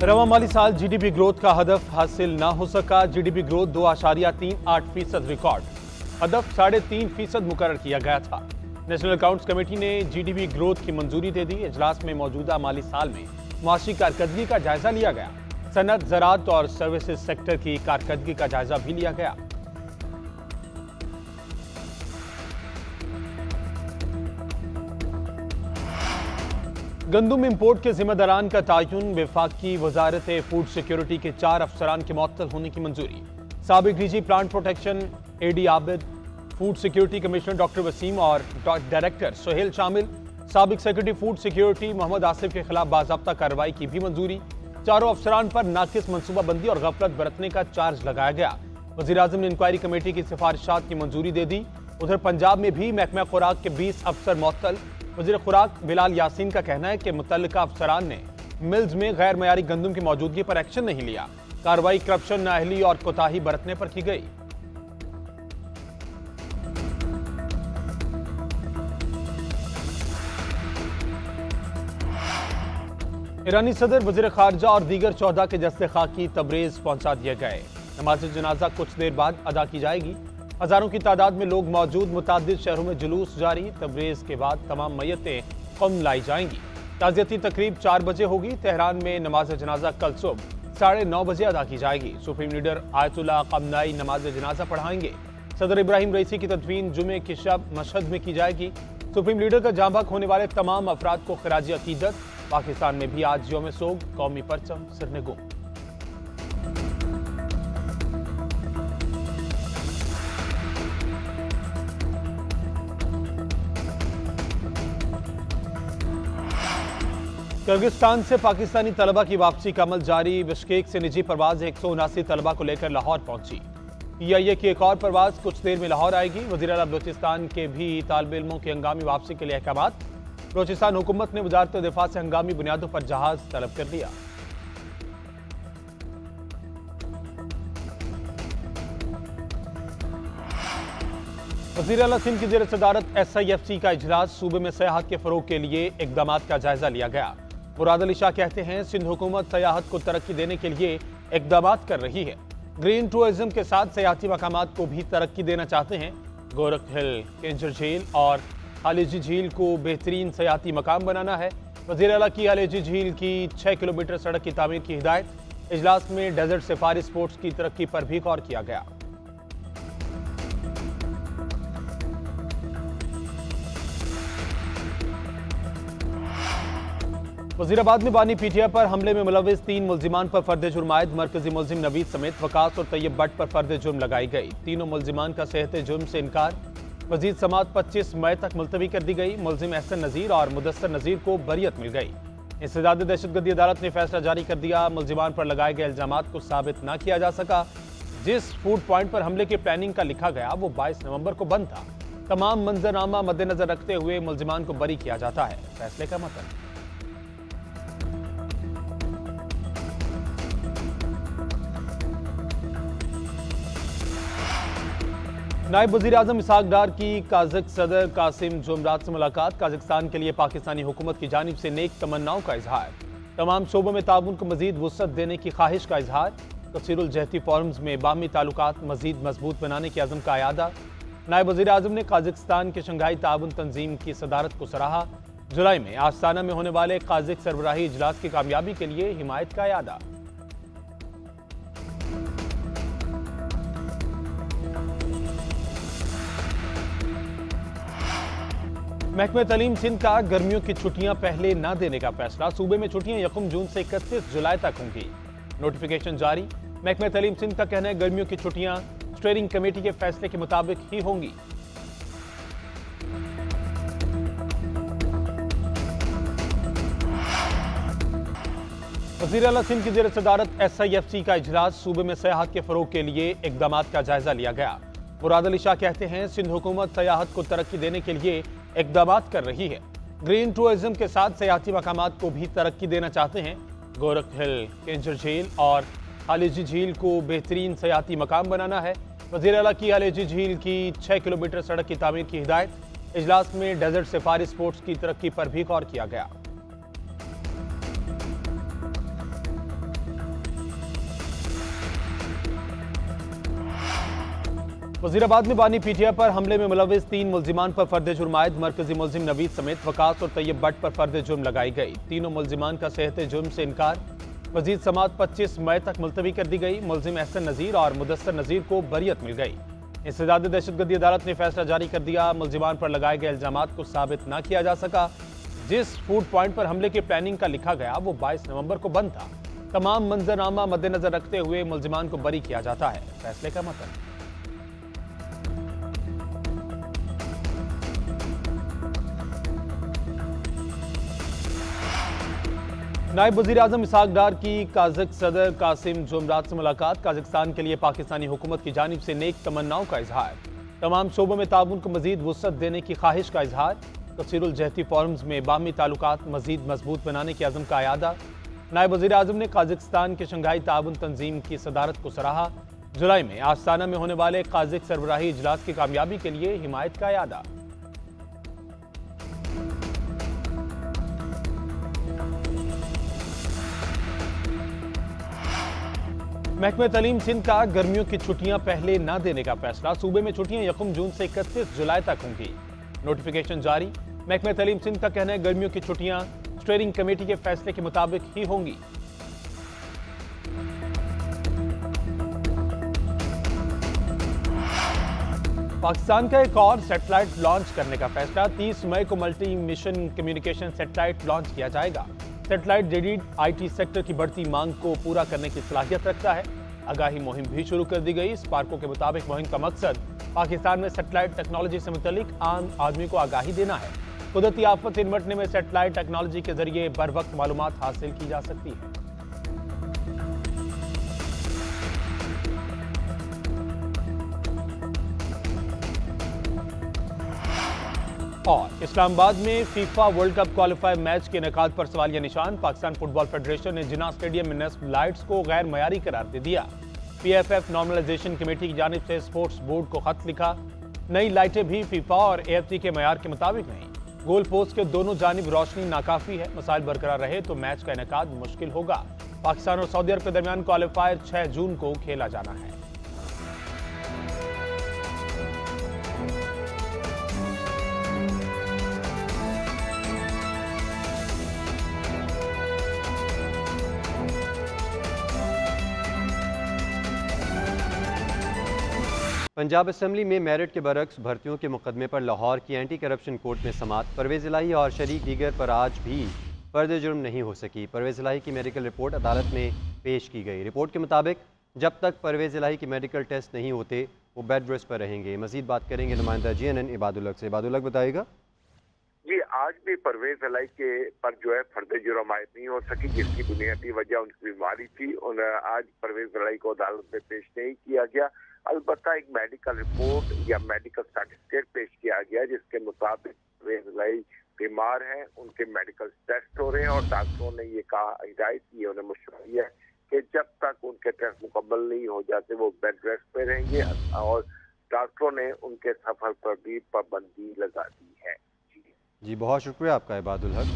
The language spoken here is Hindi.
रवा माली साल जीडीपी ग्रोथ का हदफ हासिल ना हो सका। GDP growth 2.38% record. हदफ 3.5% मुकर्रर किया गया था। नेशनल अकाउंट्स कमेटी ने जीडीपी ग्रोथ की मंजूरी दे दी। इजलास में मौजूदा माली साल में माशी कारकर्दगी का जायजा लिया गया। सनत, ज़राअत और सर्विसेज सेक्टर की कारकर्दगी का जायजा भी लिया गया। गंदुम इंपोर्ट के जिम्मेदारान का तयन। वफाकी वजारत फूड सिक्योरिटी के 4 अफसरान के मुअत्तल होने की मंजूरी। साबिक DG plant protection AD Abid, food security commissioner doctor Wasim और डायरेक्टर सोहेल शामिल। साबिक secretary food security Mohammad Asif के खिलाफ बाज़ाब्ता कार्रवाई की भी मंजूरी। चारों अफसरान पर नाकिस मनसूबाबंदी और गफलत बरतने का चार्ज लगाया गया। वज़ीर आज़म ने इंक्वायरी कमेटी की सिफारिशात की मंजूरी दे दी। उधर पंजाब में भी महकमा खुराक के 20 अफसर मुअत्तल। वज़ीर खुराक बिलाल यासीन का कहना है कि मुतल्लिका अफसरान ने मिल्स में गैर मयारी गंदम की मौजूदगी पर एक्शन नहीं लिया। कार्रवाई करप्शन, नाअहली और कोताही बरतने पर की गई। ईरानी सदर, वज़ीर खारजा और दीगर चौदह के जस्ते खाकी तबरेज पहुंचा दिए गए। नमाज जनाजा कुछ देर बाद अदा की जाएगी। हजारों की तादाद में लोग मौजूद। मुतादिद शहरों में जुलूस जारी। तबरेज के बाद तमाम मैयतें कम लाई जाएंगी। ताज़ियती तकरीब 4 बजे होगी। तेहरान में नमाज जनाजा कल सुबह 9:30 बजे अदा की जाएगी। सुप्रीम लीडर आयतुल्लाह क़मनाई नमाज जनाजा पढ़ाएंगे। सदर इब्राहिम रईसी की तदफीन जुमे की शब मशहद में की जाएगी। सुप्रीम लीडर का जांबाक होने वाले तमाम अफराद को खिराज अकीदत। पाकिस्तान में भी आज यौम सोग, कौमी परचम सिरनेगुम। किर्गिस्तान से पाकिस्तानी तलबा की वापसी का अमल जारी। बिश्केक से निजी परवाज 179 तलबा को लेकर लाहौर पहुंची। PIA की एक और परवाज कुछ देर में लाहौर आएगी। वज़ीर आला बलूचिस्तान के भी तालिब इल्मों की हंगामी वापसी के लिए अहकामात। बलूचिस्तान हुकूमत ने वजारत दिफा से हंगामी बुनियादों पर जहाज तलब कर लिया। वज़ीर आला सिंध की ज़ेर सदारत SIFC का इजलास। सूबे में सयाहत के फरोग के लिए इक़दामात का जायजा लिया गया। मुराद अली शाह कहते हैं सिंध हुकूमत सयाहत को तरक्की देने के लिए इक़दामात कर रही है। ग्रीन टूरिज्म के साथ सयाहती मकामात को भी तरक्की देना चाहते हैं। गोरख हिल, केंजर झील और हालेजी झील को बेहतरीन सयाहती मकाम बनाना है। वज़ीर आला की हालेजी झील की 6 किलोमीटर सड़क की तामीर की हिदायत। इजलास में डेजर्ट सफारी स्पोर्ट्स की तरक्की पर भी गौर किया गया। वज़ीराबाद में बानी पीटिया पर हमले में मुलविस 3 मुल्जिमान पर फर्द जुर्म आयद। मरकजी मुल्जिम नवीद समेत वकास और तैयब भट्ट पर फर्द जुर्म लगाई गई। तीनों मुल्जिमान का सेहत जुर्म से इनकार। मजीद समात 25 मई तक मुलतवी कर दी गई। मुल्जिम एहसन नज़ीर और मुदस्सर नज़ीर को बरियत मिल गई। इंसदाद दहशतगर्दी अदालत ने फैसला जारी कर दिया। मुल्जिमान पर लगाए गए इल्जामात को साबित न किया जा सका। जिस फूड पॉइंट पर हमले की प्लानिंग का लिखा गया वो 22 नवंबर को बंद था। तमाम मंजरनामा मद्देनजर रखते हुए मुल्जिमान को बरी किया जाता है। फैसले का मतलब नायब वज़ीर आज़म इसहाक डार की काज़क सदर कासिम जुमरात से मुलाकात। काज़किस्तान के लिए पाकिस्तानी हुकूमत की जानिब से नेक तमन्नाओं का इजहार। तमाम शोबों में ताउन को मजीद वुसअत देने की ख्वाहिश का इजहार। तफसीरुल जहती फोरम्स में बामी ताल्लुकात मजीद मजबूत बनाने के अज़म का अयादा। नायब वज़ीर आज़म ने काज़किस्तान के शंघाई ताउन तंजीम की सदारत को सराहा। जुलाई में आस्ताना में होने वाले काज़क सरबराही इजलास की कामयाबी के लिए हिमायत का अयादा। महकमे तालीम सिंध का गर्मियों की छुट्टियां पहले न देने का फैसला। सूबे में छुट्टियां 1 जून से 31 जुलाई तक होंगी। नोटिफिकेशन जारी। महकमे तालीम सिंध का कहना है गर्मियों की छुट्टियां स्टीयरिंग कमेटी के फैसले के मुताबिक ही होंगी। वज़ीर आला सिंध की ज़ेर सदारत SIFC का इजलास। सूबे में सयाहत के फरोग के लिए इक़दामात का जायजा लिया गया। मुराद अली शाह कहते हैं सिंध हुकूमत सयाहत को तरक्की देने के लिए इक़दामात कर रही है। ग्रीन टूरिज्म के साथ सयाहती मकामात को भी तरक्की देना चाहते हैं। गोरख हिल, केंजर झील और हालेजी झील को बेहतरीन सयाहती मकाम बनाना है। वज़ीर आला की हालेजी झील की 6 किलोमीटर सड़क की तामीर की हिदायत। इजलास में डेजर्ट सफारी स्पोर्ट्स की तरक्की पर भी गौर किया गया। वजीराबाद में बानी पीटीआई पर हमले में मुलविस 3 मुलजिमान पर फर्द जुर्म आयद। मरकजी मुलजिम नवीद समेत वकास और तैयब भट्ट पर फर्द जुर्म लगाई गई। तीनों मुलजिमान का सेहत जुर्म से इनकार। मजीद समात 25 मई तक मुलतवी कर दी गई। मुलजिम एहसन नजीर और मुदस्सर नजीर को बरियत मिल गई। इंसदाद दहशतगर्दी अदालत ने फैसला जारी कर दिया। मुलजिमान पर लगाए गए इल्जामात को साबित न किया जा सका। जिस फूड पॉइंट पर हमले की प्लानिंग का लिखा गया वो 22 नवंबर को बंद था। तमाम मंजरनामा मद्देनजर रखते हुए मुलजिमान को बरी किया जाता है। फैसले का मतलब नायब वज़ीर आज़म इसहाक डार की काज़क सदर कासिम जुमरात से मुलाकात। काज़किस्तान के लिए पाकिस्तानी हुकूमत की जानिब से नेक तमन्नाओं का इजहार। तमाम शोबों में ताउन को मजीद वुसअत देने की ख्वाहिश का इजहार। कसीरुल जहती फोरम्स में बाहमी ताल्लुकात मजीद मजबूत बनाने के अज़म का अयादा। नायब वज़ीर आज़म ने काज़किस्तान के शंघाई ताउन तंजीम की सदारत को सराहा। जुलाई में आस्ताना में होने वाले काज़क सरबराही इजलास की कामयाबी के लिए हिमायत का अयादा। महकमे तालीम सिंध का गर्मियों की छुट्टियां पहले न देने का फैसला। सूबे में छुट्टियां 1 जून से 31 जुलाई तक होंगी। नोटिफिकेशन जारी। महकमे तालीम सिंध का कहना है गर्मियों की छुट्टियां स्टीयरिंग कमेटी के फैसले के मुताबिक ही होंगी। पाकिस्तान का एक और सैटेलाइट लॉन्च करने का फैसला। 30 मई को multi mission communication satellite launch किया जाएगा। सैटेलाइट जदीद आईटी सेक्टर की बढ़ती मांग को पूरा करने की सलाहियत रखता है। आगाही मुहिम भी शुरू कर दी गई। स्पार्को के मुताबिक मुहिम का मकसद पाकिस्तान में सैटेलाइट टेक्नोलॉजी से मुतल्लिक आम आदमी को आगाही देना है। कुदरती आफत से निपटने में सैटेलाइट टेक्नोलॉजी के जरिए बर वक्त मालूमात हासिल की जा सकती है। और इस्लामाबाद में FIFA world cup qualifier match के इनेकाद पर सवालिया निशान। पाकिस्तान फुटबॉल फेडरेशन ने जिन्ना स्टेडियम में नस्ब लाइट्स को गैर मयारी करार दे दिया। पीएफएफ नॉर्मलाइजेशन कमेटी की जानिब से स्पोर्ट्स बोर्ड को खत लिखा। नई लाइटें भी फीफा और एएफसी के मयार के मुताबिक नहीं। गोल पोस्ट के दोनों जानिब रोशनी नाकाफी है। मसाइल बरकरार रहे तो मैच का इनेकाद मुश्किल होगा। पाकिस्तान और सऊदी अरब के दरमियान क्वालिफायर 6 जून को खेला जाना है। पंजाब असम्बली में मेरिट के बरक्स भर्तियों के मुकदमे पर लाहौर की एंटी करप्शन कोर्ट में समात। परवेज़ इलाही और शरीक दीगर पर आज भी फर्द जुर्म नहीं हो सकी। परवेज़ इलाही की मेडिकल रिपोर्ट अदालत में पेश की गई। रिपोर्ट के मुताबिक जब तक परवेज़ इलाही के मेडिकल टेस्ट नहीं होते वो बेड रेस्ट पर रहेंगे। मजीद बात करेंगे नुमाइंदा GNN इबादुल हक से। इबादुल हक बताइएगा। जी, आज भी परवेज इलाही के पर जो है फर्द जुर्म आयद नहीं हो सकी, जिसकी बुनियादी वजह उनकी बीमारी थी। आज परवेज इलाही को अदालत में पेश नहीं किया गया। अलबत्ता एक मेडिकल रिपोर्ट या मेडिकल सर्टिफिकेट पेश किया गया जिसके मुताबिक परवेज इलाही बीमार हैं, उनके मेडिकल टेस्ट हो रहे हैं और डॉक्टरों ने ये कहा, हिदायत की है, उन्हें मशवरा दिया है कि जब तक उनके टेस्ट मुकम्मल नहीं हो जाते वो बेड रेस्ट पे रहेंगे। और डॉक्टरों ने उनके सफर पर भी पाबंदी लगा दी है। जी बहुत शुक्रिया आपका इबादुल हक।